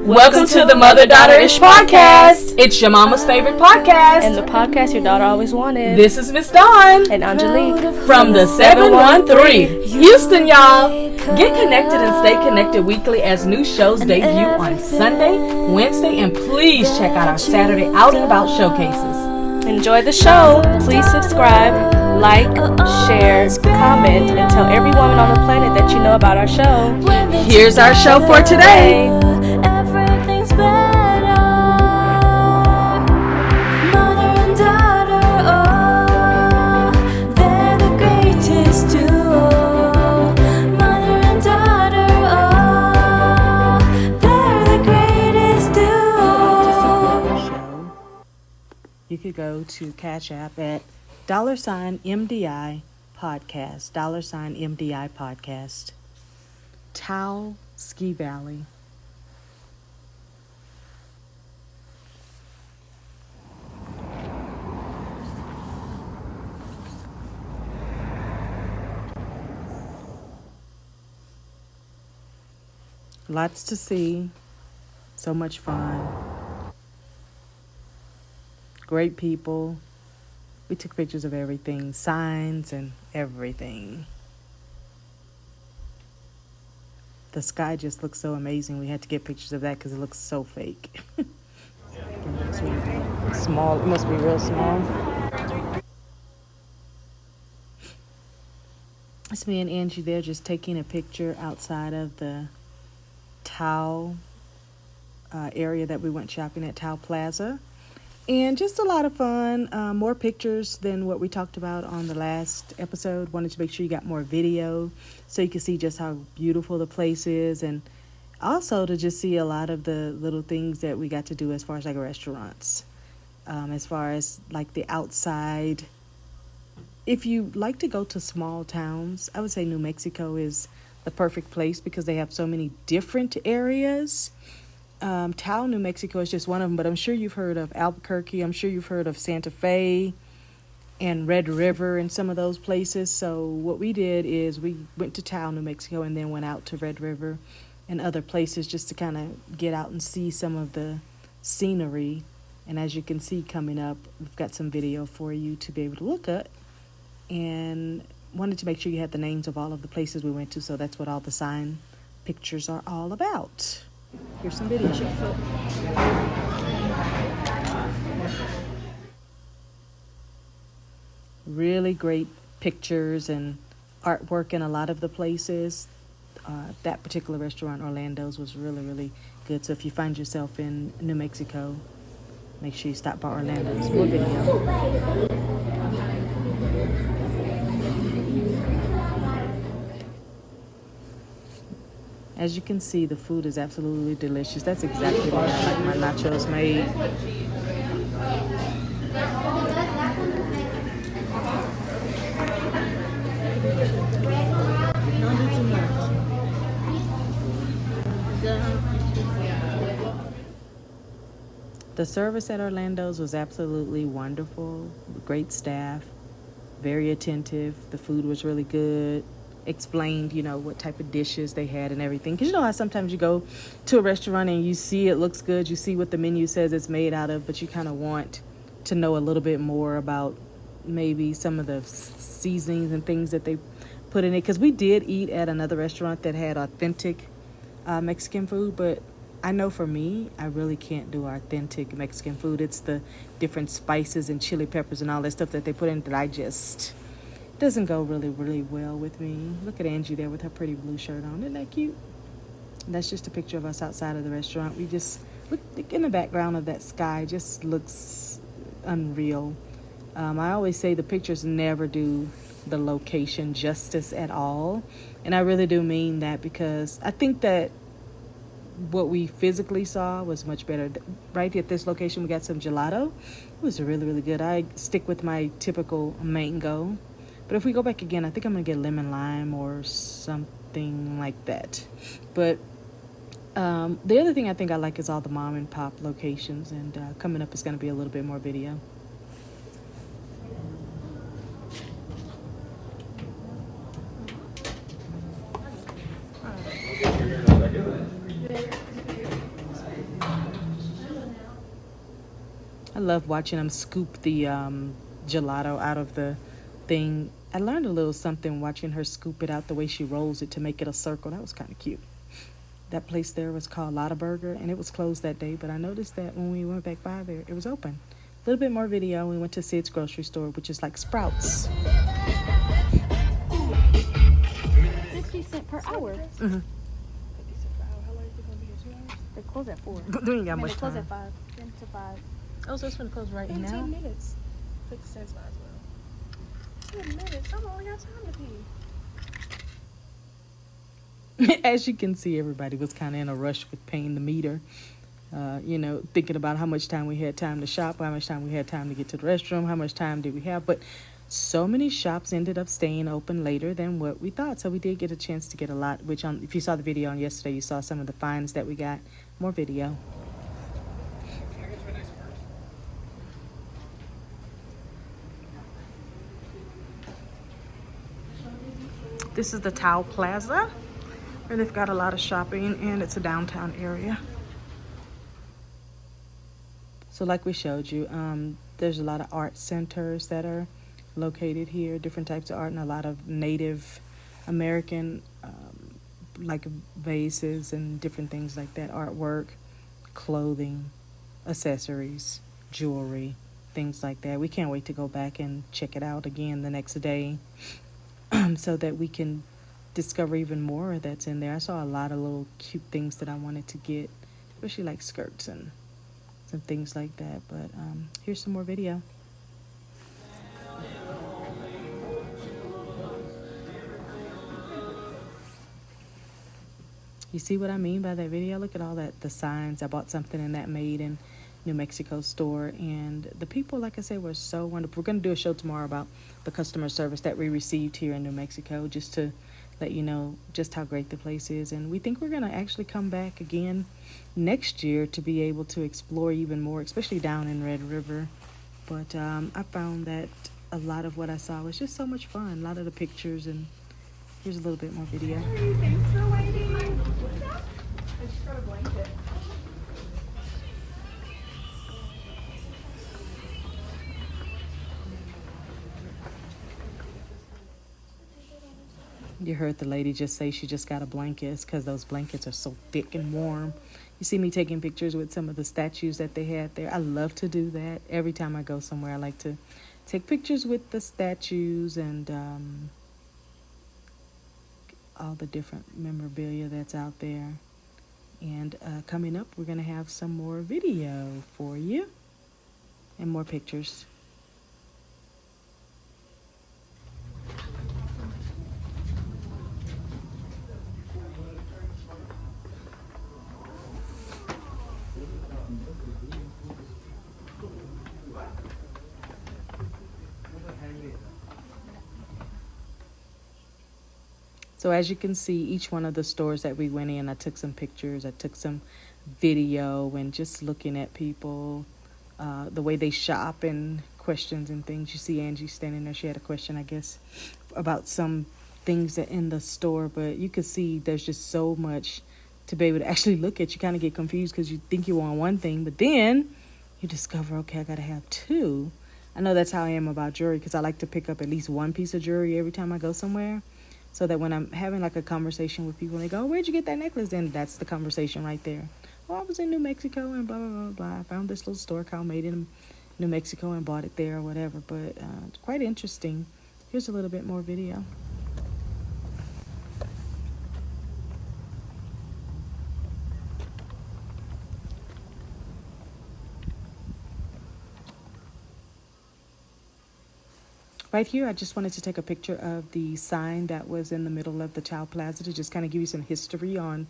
Welcome to the Mother-Daughter-ish podcast. It's your mama's favorite podcast. And the podcast your daughter always wanted. This is Miss Dawn. And Angelique. From the 713. Houston, y'all. Get connected and stay connected weekly as new shows debut on Sunday, Wednesday, and please check out our Saturday Out and About showcases. Enjoy the show. Please subscribe, like, share, comment, and tell every woman on the planet that you know about our show. Here's our show for today. You could go to Cash App at $MDI Podcast, $MDI Podcast. Taal Ski Valley. Lots to see. So much fun. Great people. We took pictures of everything, signs and everything. The sky just looks so amazing. We had to get pictures of that because it looks so fake. It's really small. It must be real small. It's me and Angie there just taking a picture outside of the Taal area that we went shopping at, Taal Plaza. And just a lot of fun, more pictures than what we talked about on the last episode. Wanted to make sure you got more video so you can see just how beautiful the place is. And also to just see a lot of the little things that we got to do as far as like restaurants. As far as like the outside. If you like to go to small towns, I would say New Mexico is the perfect place because they have so many different areas. Taal, New Mexico is just one of them, but I'm sure you've heard of Albuquerque. I'm sure you've heard of Santa Fe and Red River and some of those places. So what we did is we went to Taal, New Mexico, and then went out to Red River and other places just to kind of get out and see some of the scenery. And as you can see coming up, we've got some video for you to be able to look at. And wanted to make sure you had the names of all of the places we went to, so that's what all the sign pictures are all about. Here's some video. Really great pictures and artwork in a lot of the places. That particular restaurant, Orlando's, was really, really good. So if you find yourself in New Mexico, make sure you stop by Orlando's. More video. As you can see, the food is absolutely delicious. That's exactly the way I like my nachos made. The service at Orlando's was absolutely wonderful. Great staff, very attentive. The food was really good. Explained, what type of dishes they had and everything. Because you know how sometimes you go to a restaurant and you see it looks good, you see what the menu says it's made out of, but you kind of want to know a little bit more about maybe some of the seasonings and things that they put in it. Because we did eat at another restaurant that had authentic Mexican food, but I know for me, I really can't do authentic Mexican food. It's the different spices and chili peppers and all that stuff that they put in that I just... doesn't go really, really well with me. Look at Angie there with her pretty blue shirt on. Isn't that cute? That's just a picture of us outside of the restaurant. We just look in the background of that sky. Just looks unreal. I always say the pictures never do the location justice at all. And I really do mean that because I think that what we physically saw was much better. Right at this location, we got some gelato. It was really, really good. I stick with my typical mango. But if we go back again, I think I'm going to get lemon lime or something like that. But the other thing I think I like is all the mom and pop locations. And coming up is going to be a little bit more video. I love watching them scoop the gelato out of the thing. I learned a little something watching her scoop it out the way she rolls it to make it a circle. That was kind of cute. That place there was called Lotta Burger, and it was closed that day, but I noticed that when we went back by there, it was open. A little bit more video. We went to Sid's grocery store, which is like Sprouts. 50 cents per hour. 50 cents per hour. How long is it gonna be here? 2 hours? They close at 4. We ain't got They much close time. at 5. 10 to 5. Oh, so it's gonna close right In now. 10 minutes. 50 cents might as well. 10 minutes. I'm only got time to pee. As you can see, everybody was kind of in a rush with paying the meter. Thinking about how much time we had time to shop, how much time we had time to get to the restroom, how much time did we have. But so many shops ended up staying open later than what we thought. So we did get a chance to get a lot, which if you saw the video on yesterday, you saw some of the finds that we got. More video. This is the Tao Plaza, where they've got a lot of shopping, and it's a downtown area. So like we showed you, there's a lot of art centers that are located here, different types of art, and a lot of Native American like vases and different things like that, artwork, clothing, accessories, jewelry, things like that. We can't wait to go back and check it out again the next day so that we can discover even more that's in there. I saw a lot of little cute things that I wanted to get, especially like skirts and some things like that. But here's some more video. You see what I mean by that video? Look at all the signs. I bought something in that Made in New Mexico store, and the people, like I said, were so wonderful. We're going to do a show tomorrow about the customer service that we received here in New Mexico, just to let you know just how great the place is. And we think we're going to actually come back again next year to be able to explore even more, especially down in Red River. But I found that a lot of what I saw was just so much fun. A lot of the pictures, and here's a little bit more video. Thanks for waiting. What's up? I just got a blanket. You heard the lady just say she just got a blanket. It's because those blankets are so thick and warm. You see me taking pictures with some of the statues that they had there. I love to do that. Every time I go somewhere, I like to take pictures with the statues and all the different memorabilia that's out there. And coming up, we're going to have some more video for you and more pictures. So as you can see, each one of the stores that we went in, I took some pictures, I took some video, and just looking at people, the way they shop and questions and things. You see Angie standing there. She had a question, I guess, about some things that in the store, but you could see there's just so much to be able to actually look at. You kind of get confused because you think you want one thing, but then you discover, okay, I got to have two. I know that's how I am about jewelry, because I like to pick up at least one piece of jewelry every time I go somewhere. So that when I'm having like a conversation with people, and they go, "Where'd you get that necklace?" Then that's the conversation right there. "Oh, I was in New Mexico and blah, blah, blah, blah. I found this little store called Made in New Mexico and bought it there," or whatever. But it's quite interesting. Here's a little bit more video. Right here, I just wanted to take a picture of the sign that was in the middle of the Tao Plaza to just kind of give you some history on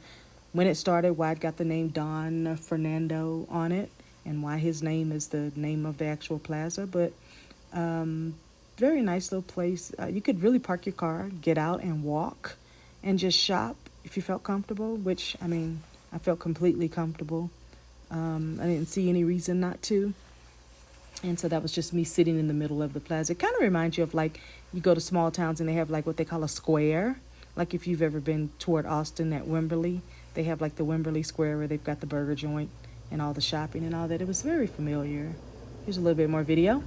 when it started, why it got the name Don Fernando on it, and why his name is the name of the actual plaza. But very nice little place. You could really park your car, get out and walk and just shop if you felt comfortable, which, I mean, I felt completely comfortable. I didn't see any reason not to. And so that was just me sitting in the middle of the plaza. It kind of reminds you of, like, you go to small towns and they have like what they call a square. Like if you've ever been toward Austin at Wimberley, they have like the Wimberley Square where they've got the burger joint and all the shopping and all that. It was very familiar. Here's a little bit more video.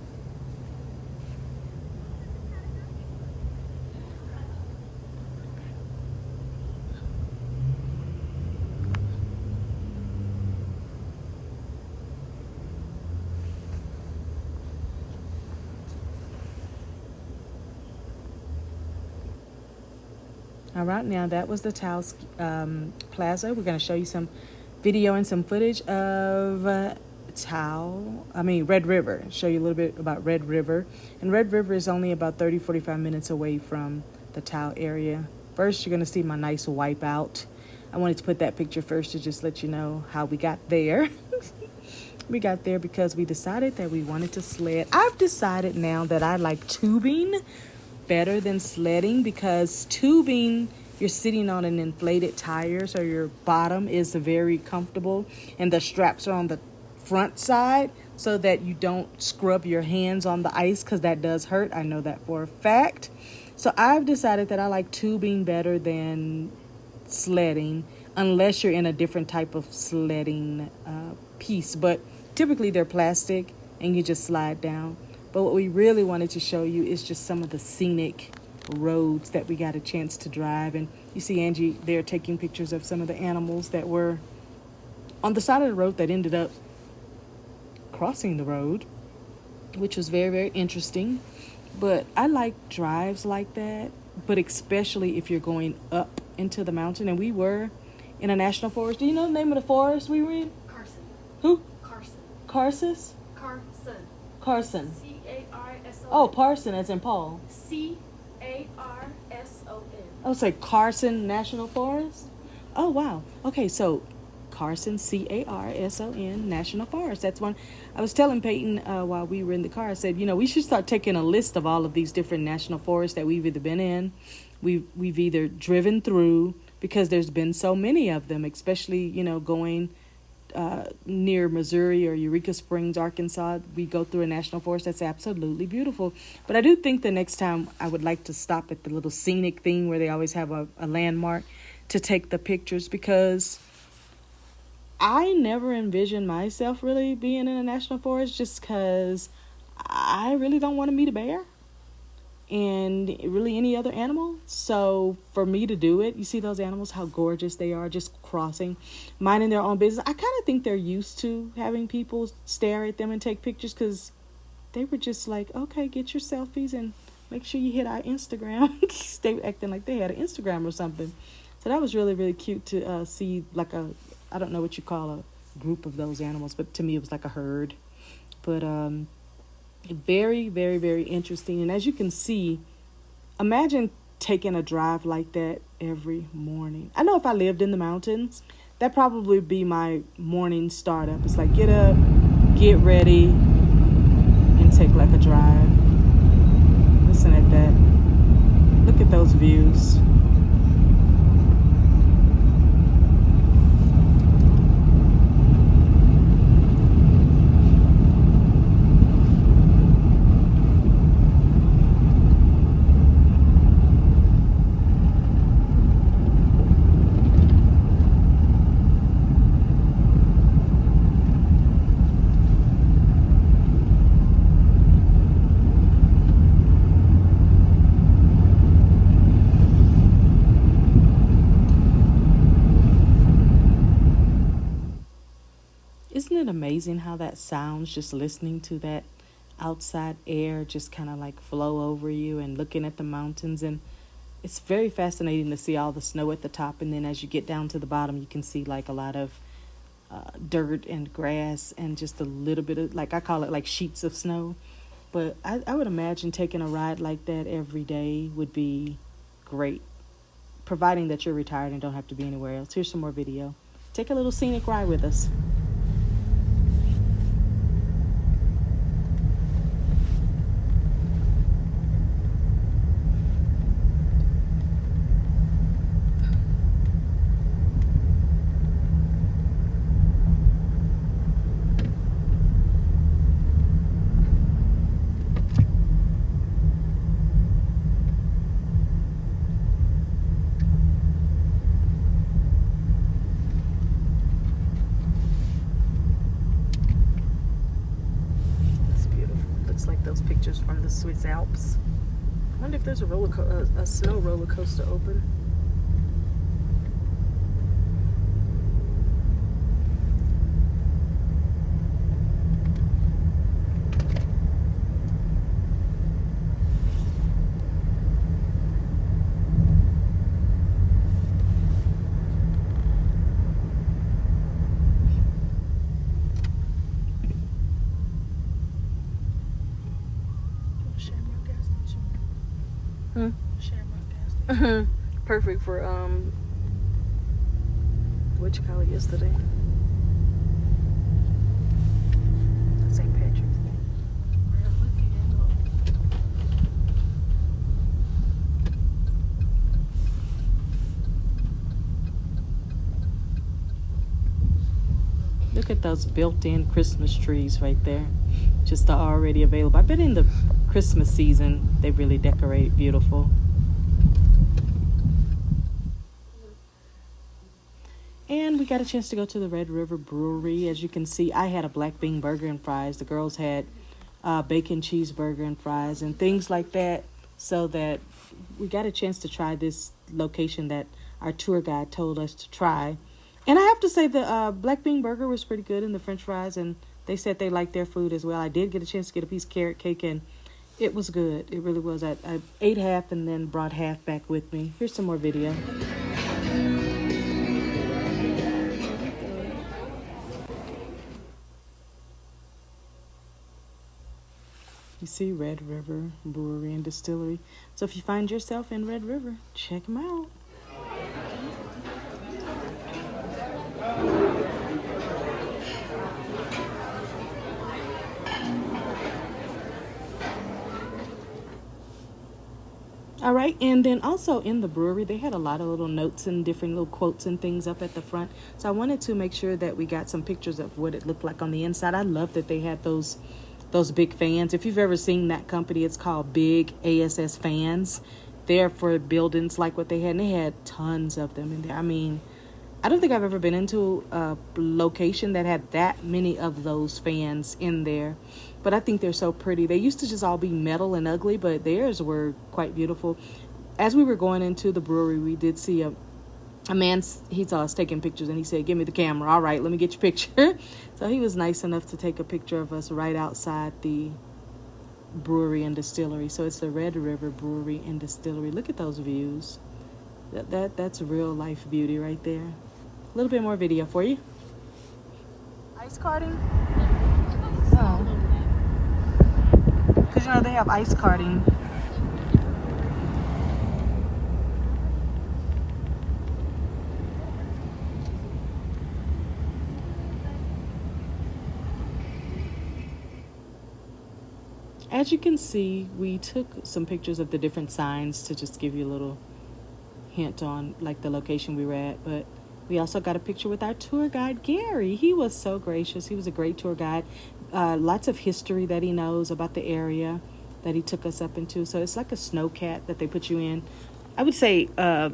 All right, now that was the Tao Plaza. We're going to show you some video and some footage of Red River. Show you a little bit about Red River. And Red River is only about 30-45 minutes away from the Tao area. First, you're going to see my nice wipeout. I wanted to put that picture first to just let you know how we got there. We got there because we decided that we wanted to sled. I've decided now that I like tubing better than sledding, because tubing, you're sitting on an inflated tire, so your bottom is very comfortable and the straps are on the front side so that you don't scrub your hands on the ice, because that does hurt. I know that for a fact. So I've decided that I like tubing better than sledding, unless you're in a different type of sledding piece, but typically they're plastic and you just slide down. But what we really wanted to show you is just some of the scenic roads that we got a chance to drive. And you see Angie there taking pictures of some of the animals that were on the side of the road that ended up crossing the road, which was very, very interesting. But I like drives like that, but especially if you're going up into the mountain. And we were in a national forest. Do you know the name of the forest we were in? Carson. Who? Carson. Carson? Carson. Carson. C-A-R-S-O-N. Oh, Parson as in Paul. C-A-R-S-O-N. Oh, say Carson National Forest? Oh, wow. Okay, so Carson, C-A-R-S-O-N, National Forest. That's one. I was telling Peyton while we were in the car, I said, we should start taking a list of all of these different national forests that we've either been in, we've either driven through, because there's been so many of them, especially, going near Missouri or Eureka Springs, Arkansas. We go through a national forest that's absolutely beautiful. But I do think the next time I would like to stop at the little scenic thing where they always have a landmark to take the pictures, because I never envisioned myself really being in a national forest, just because I really don't want to meet a bear and really any other animal. So for me to do it, you see those animals, how gorgeous they are, just crossing, minding their own business. I kind of think they're used to having people stare at them and take pictures, because they were just like, okay, get your selfies and make sure you hit our Instagram. They were acting like they had an Instagram or something. So that was really, really cute to see, like I don't know what you call a group of those animals, but to me it was like a herd. But very, very, very interesting. And as you can see, imagine taking a drive like that every morning. I know if I lived in the mountains, that probably would be my morning startup. It's like, get up, get ready, and take like a drive. Listen at that. Look at those views. Isn't it amazing how that sounds, just listening to that outside air just kind of like flow over you and looking at the mountains? And it's very fascinating to see all the snow at the top, and then as you get down to the bottom you can see like a lot of dirt and grass and just a little bit of, like, I call it like sheets of snow. But I would imagine taking a ride like that every day would be great, providing that you're retired and don't have to be anywhere else. Here's some more video. Take a little scenic ride with us. those pictures from the Swiss Alps. I wonder if there's a snow roller coaster open. Shamrock gas station. Hmm? Shamrock gas station. Perfect for what you call it yesterday? St. Patrick's Day. Look at those built-in Christmas trees right there. Just already available. I bet in the Christmas season they really decorate beautiful. And we got a chance to go to the Red River Brewery. As you can see, I had a black bean burger and fries. The girls had bacon cheeseburger and fries and things like that. So that we got a chance to try this location that our tour guide told us to try. And I have to say the black bean burger was pretty good, and the french fries, and they said they liked their food as well. I did get a chance to get a piece of carrot cake, and it was good. It really was. I ate half and then brought half back with me. Here's some more video. You see Red River Brewery and Distillery. So if you find yourself in Red River, check them out. All right, and then also in the brewery, they had a lot of little notes and different little quotes and things up at the front. So I wanted to make sure that we got some pictures of what it looked like on the inside. I love that they had those big fans. If you've ever seen that company, it's called Big ASS Fans. They're for buildings like what they had, and they had tons of them in there. I mean, I don't think I've ever been into a location that had that many of those fans in there. But I think they're so pretty. They used to just all be metal and ugly, but theirs were quite beautiful. As we were going into the brewery, we did see a man. He saw us taking pictures, and he said, "Give me the camera." All right, let me get your picture. So he was nice enough to take a picture of us right outside the brewery and distillery. So it's the Red River Brewery and Distillery. Look at those views. That's real life beauty right there. A little bit more video for you. Ice karting? Oh. Because, you know, they have ice karting. As you can see, we took some pictures of the different signs to just give you a little hint on like the location we were at, but we also got a picture with our tour guide, Gary. He was so gracious. He was a great tour guide. Lots of history that he knows about the area that he took us up into. So it's like a snowcat that they put you in. I would say a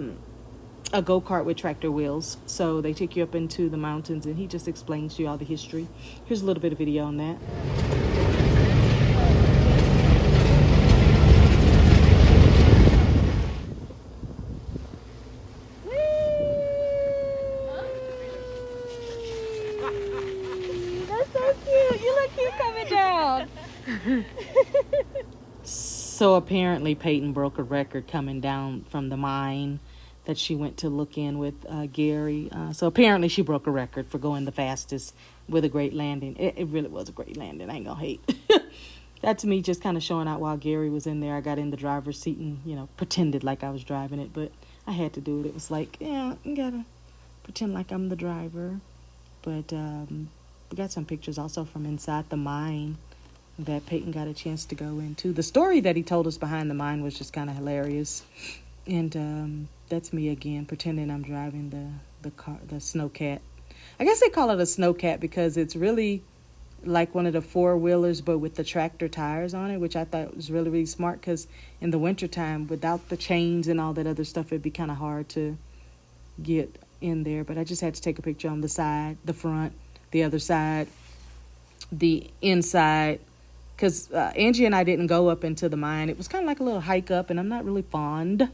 go-kart with tractor wheels. So they take you up into the mountains, and he just explains to you all the history. Here's a little bit of video on that. So apparently Peyton broke a record coming down from the mine that she went to look in with Gary. So apparently she broke a record for going the fastest with a great landing. It really was a great landing. I ain't gonna hate. That's me just kind of showing out while Gary was in there. I got in the driver's seat and, you know, pretended like I was driving it, but I had to do it. It was like, yeah, you gotta pretend like I'm the driver. But we got some pictures also from inside the mine that Peyton got a chance to go into. The story that he told us behind the mine was just kind of hilarious. And that's me again, pretending I'm driving the car, the snowcat. I guess they call it a snowcat because it's really like one of the four-wheelers, but with the tractor tires on it, which I thought was really, really smart, because in the wintertime, without the chains and all that other stuff, it'd be kind of hard to get in there. But I just had to take a picture on the side, the front, the other side, the inside, because Angie and I didn't go up into the mine. It was kind of like a little hike up, and I'm not really fond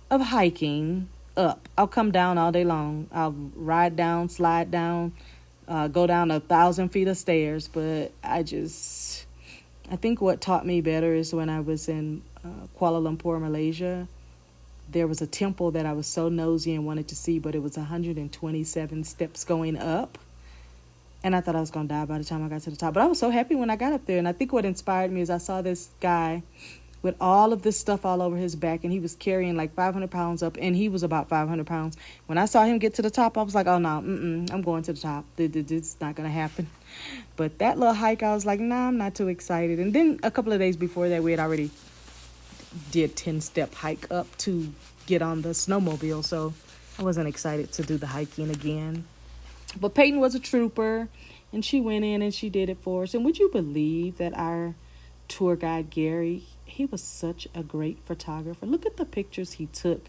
of hiking up. I'll come down all day long. I'll ride down, slide down, go down 1,000 feet of stairs. But I think what taught me better is when I was in Kuala Lumpur, Malaysia. There was a temple that I was so nosy and wanted to see, but it was 127 steps going up. And I thought I was going to die by the time I got to the top. But I was so happy when I got up there. And I think what inspired me is I saw this guy with all of this stuff all over his back. And he was carrying like 500 pounds up. And he was about 500 pounds. When I saw him get to the top, I was like, oh, no, I'm going to the top. It's not going to happen. But that little hike, I was like, nah, I'm not too excited. And then a couple of days before that, we had already did 10-step hike up to get on the snowmobile. So I wasn't excited to do the hiking again. But Peyton was a trooper, and she went in and she did it for us. And would you believe that our tour guide, Gary, he was such a great photographer. Look at the pictures he took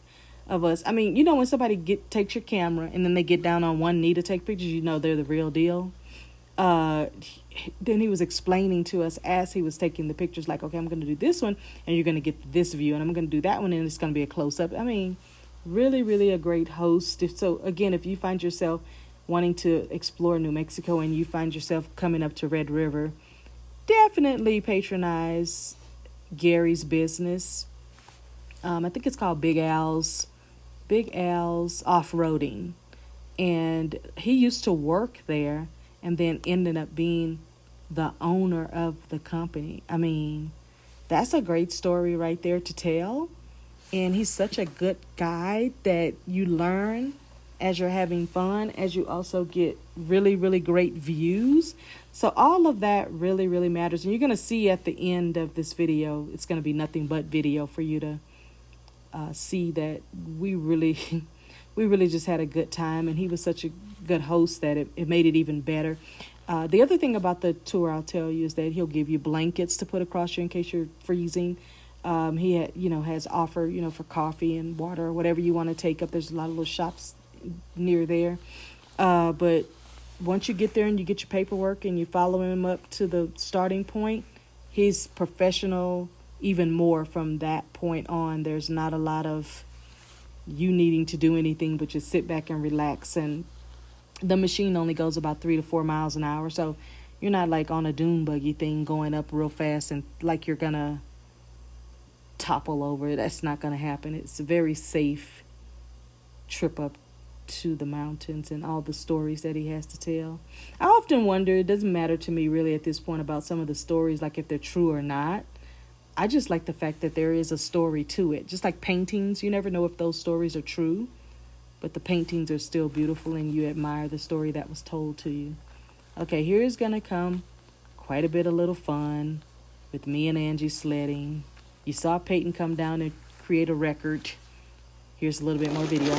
of us. I mean, you know, when somebody takes your camera and then they get down on one knee to take pictures, you know they're the real deal. Then he was explaining to us as he was taking the pictures, like, okay, I'm going to do this one, and you're going to get this view, and I'm going to do that one, and it's going to be a close-up. I mean, really, really a great host. So, again, if you find yourself wanting to explore New Mexico and you find yourself coming up to Red River, definitely patronize Gary's business. I think it's called Big Al's Off-Roading. And he used to work there and then ended up being the owner of the company. I mean, that's a great story right there to tell. And he's such a good guy that you learn as you're having fun, as you also get really, really great views. So all of that really, really matters. And you're going to see at the end of this video, it's going to be nothing but video for you to see that we really just had a good time. And he was such a good host that it made it even better. The other thing about the tour I'll tell you is that he'll give you blankets to put across you in case you're freezing. He has offer, for coffee and water or whatever you want to take up. There's a lot of little shops near there. But once you get there and you get your paperwork and you follow him up to the starting point, he's professional even more from that point on. There's not a lot of you needing to do anything but just sit back and relax. And the machine only goes about 3 to 4 miles an hour. So you're not like on a dune buggy thing going up real fast and like you're going to topple over. That's not going to happen. It's a very safe trip up to the mountains and all the stories that he has to tell. I often wonder, it doesn't matter to me really at this point about some of the stories, like if they're true or not. I just like the fact that there is a story to it. Just like paintings, you never know if those stories are true, but the paintings are still beautiful and you admire the story that was told to you. Okay, here's gonna come quite a bit of little fun with me and Angie sledding. You saw Peyton come down and create a record. Here's a little bit more video.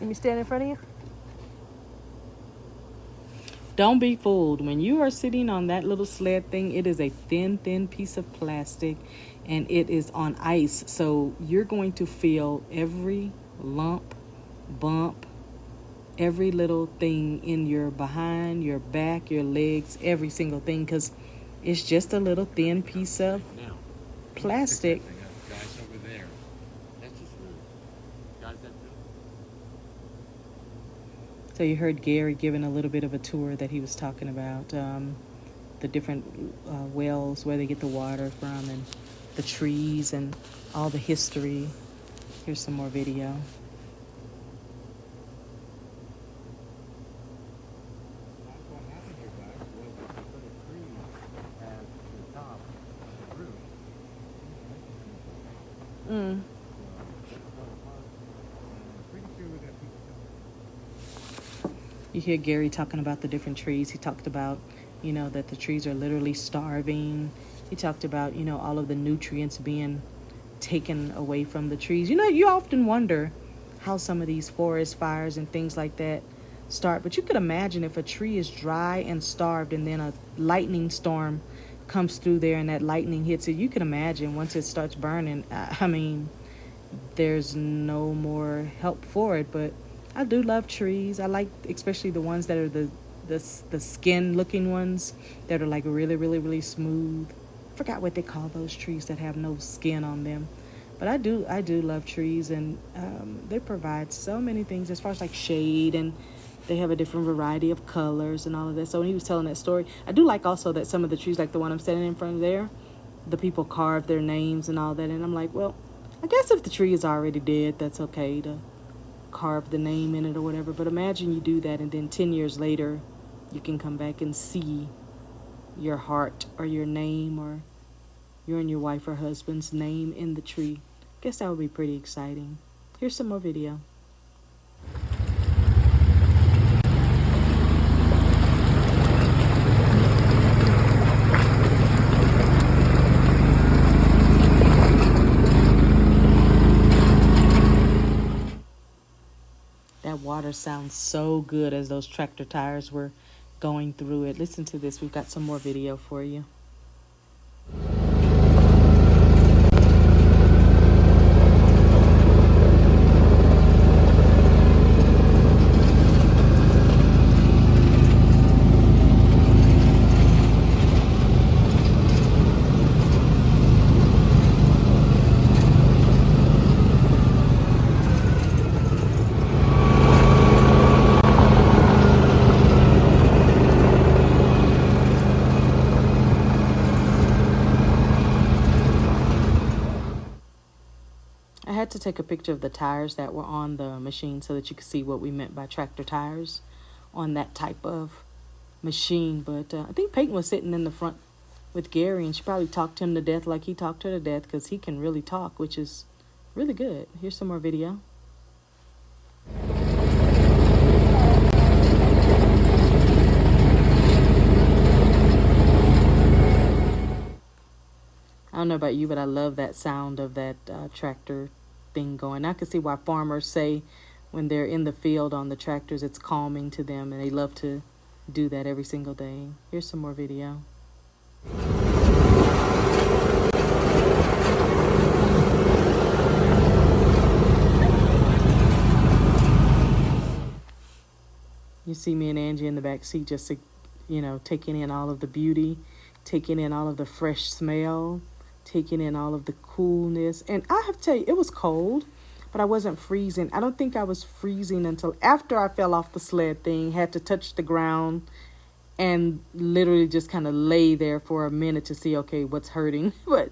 Let me stand in front of you. Don't be fooled. When you are sitting on that little sled thing, it is a thin piece of plastic and it is on ice. So you're going to feel every lump, bump, every little thing in your behind, your back, your legs, every single thing, because it's just a little thin piece of plastic. Guys over there. That's just rude. Guys that do. So you heard Gary giving a little bit of a tour that he was talking about, the different wells, where they get the water from, and the trees and all the history. Here's some more video. What happened here, guys, was they put a tree at the top of the roof. Mm. Pretty sure we got people coming. You hear Gary talking about the different trees. He talked about, you know, that the trees are literally starving. He talked about, you know, all of the nutrients being taken away from the trees. You know, you often wonder how some of these forest fires and things like that start. But you could imagine if a tree is dry and starved and then a lightning storm comes through there and that lightning hits it, you can imagine once it starts burning, I mean, there's no more help for it. But I do love trees. I like especially the ones that are the skin looking ones that are like really, really, really smooth. Forgot what they call those trees that have no skin on them. But I do love trees, and they provide so many things as far as like shade, and they have a different variety of colors and all of that. So when he was telling that story, I do like also that some of the trees, like the one I'm standing in front of there, the people carve their names and all that. And I'm like, well, I guess if the tree is already dead, that's okay to carve the name in it or whatever. But imagine you do that, and then 10 years later, you can come back and see your heart or your name or your and your wife or husband's name in the tree. Guess that would be pretty exciting. Here's some more video. That water sounds so good as those tractor tires were going through it. Listen to this. We've got some more video for you. I had to take a picture of the tires that were on the machine so that you could see what we meant by tractor tires on that type of machine. But I think Peyton was sitting in the front with Gary, and she probably talked him to death like he talked her to death, because he can really talk, which is really good. Here's some more video. I don't know about you, but I love that sound of that tractor thing going. I can see why farmers say when they're in the field on the tractors, it's calming to them, and they love to do that every single day. Here's some more video. You see me and Angie in the back seat just, you know, taking in all of the beauty, taking in all of the fresh smell, taking in all of the coolness. And I have to tell you, it was cold, but I wasn't freezing. I don't think I was freezing until after I fell off the sled thing, had to touch the ground and literally just kind of lay there for a minute to see, okay, what's hurting. But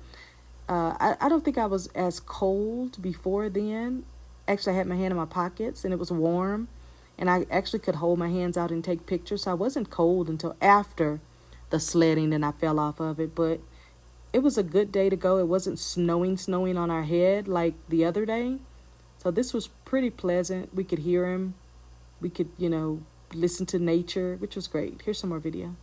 I don't think I was as cold before then. Actually, I had my hand in my pockets and it was warm, and I actually could hold my hands out and take pictures. So I wasn't cold until after the sledding, and I fell off of it. But it was a good day to go. It wasn't snowing on our head like the other day. So this was pretty pleasant. We could hear him. We could, you know, listen to nature, which was great. Here's some more video.